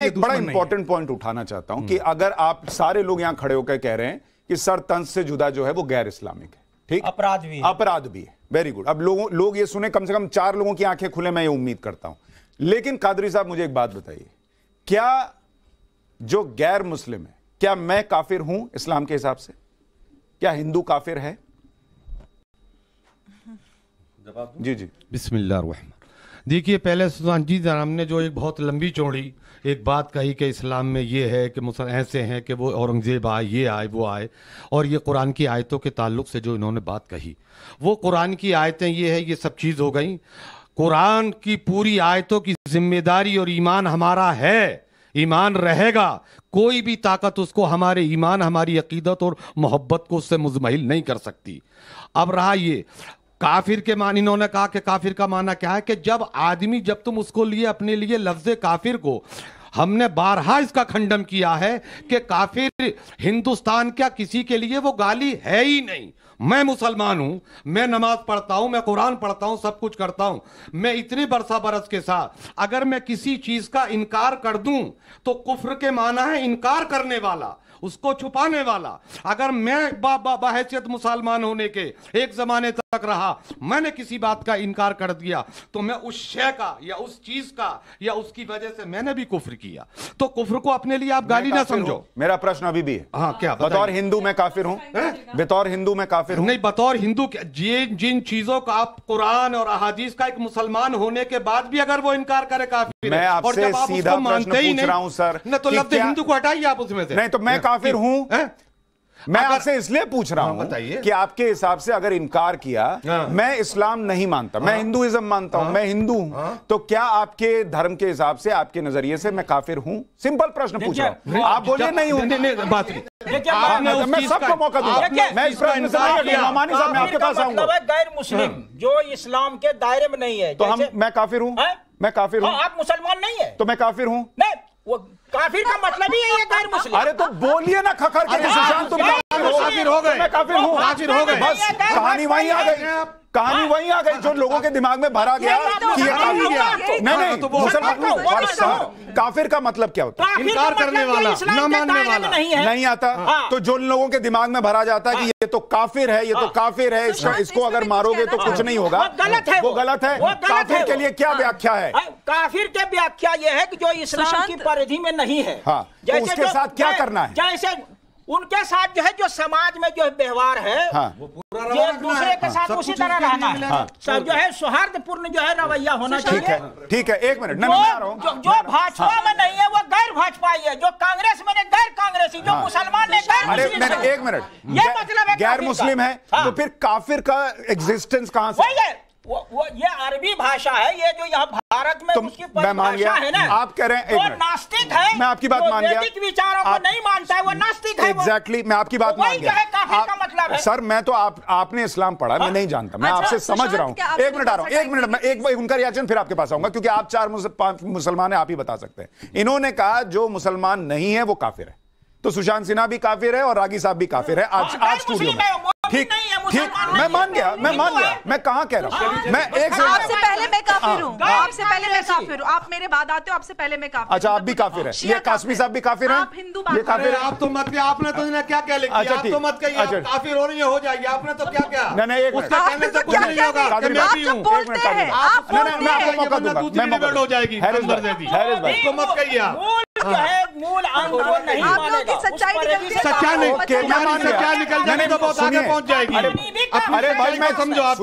एक बड़ा important point उठाना चाहता हूं कि अगर आप सारे लोग यहां खड़े होकर कह रहे हैं कि सर तंज से जुदा जो है वो गैर इस्लामिक है, ठीक, अपराध भी है, वेरी गुड। अब लोग ये सुने, कम से कम 4 लोगों की आंखें खुले, मैं ये उम्मीद करता हूं। लेकिन कादरी साहब मुझे एक बात बताइए, क्या जो गैर मुस्लिम है, क्या मैं काफिर हूं इस्लाम के हिसाब से? क्या हिंदू काफिर है? जी जी बिस्मिल्लाह। देखिए, पहले सुल्तान जी हमने जो एक बहुत लंबी चौड़ी एक बात कही कि इस्लाम में ये है कि मुसलमान ऐसे हैं कि वो औरंगजेब आए, ये आए, वो आए, और ये कुरान की आयतों के ताल्लुक से जो इन्होंने बात कही, वो कुरान की आयतें ये है, ये सब चीज़ हो गई। कुरान की पूरी आयतों की जिम्मेदारी और ईमान हमारा है, ईमान रहेगा। कोई भी ताकत उसको हमारे ईमान, हमारी अकीदत और मोहब्बत को उससे मुज़महिल नहीं कर सकती। अब रहा ये काफिर के मान, इन्होंने कहा कि काफिर का माना क्या है कि जब आदमी, जब तुम उसको लिए अपने लिए लफ्ज़ काफिर को, हमने बारहा इसका खंडन किया है कि काफिर हिंदुस्तान क्या किसी के लिए वो गाली है ही नहीं। मैं मुसलमान हूं, मैं नमाज पढ़ता हूं, मैं कुरान पढ़ता हूं, सब कुछ करता हूं, मैं इतने बरस के साथ अगर मैं किसी चीज का इनकार कर दूं तो कुफ्र के माना है इनकार करने वाला, उसको छुपाने वाला। अगर मैं बाहैसियत मुसलमान होने के एक जमाने तक रहा, मैंने किसी बात का इनकार कर दिया तो मैं उस शय का या उस चीज का या उसकी वजह से मैंने भी कुफ्र किया। तो कुफ्र को अपने लिए आप गाली ना समझो। मेरा प्रश्न अभी भी है, हाँ, क्या बतौर हिंदू मैं काफिर हूं? बतौर हिंदू मैं काफिर हूं? नहीं, बतौर हिंदू जिन चीजों का आप कुरान और अहादीस का एक मुसलमान होने के बाद भी अगर वो इनकार करे काफिर, मैं आपसे सीधा प्रश्न पूछ रहा हूं सर, न तो लफ्ज़ हिंदू को हटाइए आप उसमें से। नहीं तो मैं काफिर हूं? मैं आपसे इसलिए पूछ रहा हूं कि आपके हिसाब से अगर इनकार किया, मैं इस्लाम नहीं मानता, मैं हिंदुइज्म मानता हूं, मैं हिंदू हूं, तो क्या आपके धर्म के हिसाब से, आपके नजरिए से मैं काफिर हूं? सिंपल प्रश्न पूछ रहा हूं, आप बोलिए नहीं हूं। बात मैं सबको मौका दूंगा, मैं इस प्रश्न से मानी साहब मैं आपके पास आऊंगा। गैर मुस्लिम जो इस्लाम के दायरे में नहीं है, तो मैं काफिर हूं? मैं काफिर हूं? आप मुसलमान नहीं है तो मैं काफिर हूं? नहीं, वो काफिर का मतलब ही है गैर मुस्लिम। अरे तो बोलिए ना खखर के, सुशांत तुम काफिर हो गए, मैं काफिर हूं, काफिर हो गए, बस कहानी वहीं आ गई, कहानी वहीं आ गई जो लोगों के दिमाग में भरा गया कि ये काफिर नहीं, मुसलमान। काफिर का मतलब क्या होता है? इनकार करने वाला, ना मानने वाला नहीं आता। तो जो लोगों के दिमाग में भरा जाता है कि ये तो काफिर है, ये तो काफिर है, इसको अगर मारोगे तो कुछ नहीं होगा, गलत है, वो गलत है। काफिर के लिए क्या व्याख्या है? काफिर के व्याख्या यह है कि जो इस्लाम की परिधि में नहीं है। हाँ, तो उसके साथ क्या करना है? जैसे उनके साथ जो है, जो समाज में जो व्यवहार है, जो एक दूसरे के साथ उसी तरह रहना है, सब जो है सौहार्दपूर्ण जो है रवैया होना चाहिए। ठीक है, एक मिनट, मैं आ रहा हूं। जो भाजपा में नहीं है वो गैर भाजपाई है, जो कांग्रेस में गैर कांग्रेसी, जो मुसलमान है गैर मुस्लिम है। एक मिनट, ये मतलब है गैर मुस्लिम है तो फिर काफिर का एग्जिस्टेंस कहां से? वो ये अरबी भाषा है, ये जो यहाँ भारत में उसकी परिभाषा है ना। आप कह रहे हैं वो नास्तिक है, मैं आपकी बात मान गया, वैदिक विचारों को नहीं मानता है, वो नास्तिक है। एग्जैक्टली, मैं आपकी बात मान गया। काफिर का मतलब है सर, मैं तो आपने इस्लाम पढ़ा, मैं नहीं जानता, मैं आपसे समझ रहा हूँ। एक मिनट आ रहा हूँ, एक मिनट, मैं एक उनका रिएक्शन फिर आपके पास आऊंगा, क्योंकि आप 4 मुसलमान है, आप ही बता सकते हैं। इन्होंने कहा जो मुसलमान नहीं है वो काफिर है, तो सुशांत सिन्हा भी काफिर है और रागी साहब भी काफिर है आज स्टूडियो में। ठीक, मैं मान गया, मैं कहां कह रहा हूं, मैं एक आपसे पहले मैं काफिर हूं, आपसे पहले मैं काफिर हूं, आप मेरे बाद आते हो, आपसे पहले मैं काफिर। अच्छा, आप भी काफिर है, ये कासमी साहब भी काफिर है, आप हिंदू ये काफिर है। आप तो मत, आपने तो क्या क्या लिखा, आप तो मत कहिए आप काफिर हो रही हो जाएगी, आपने तो क्या क्या, नहीं, उसका कहने से कुछ नहीं होगा। आप जो बोलते हैं, आप मैं आपको मौका दूंगा, मैं हो जाएगी, उसको मत कहिए। मूल आंदोलन नहीं मानेगा, सच्चाई सच्चा नहीं, सच्चा निकल जाने तो बहुत आगे पहुंच जाएगी। अरे भाई, मैं समझो, आप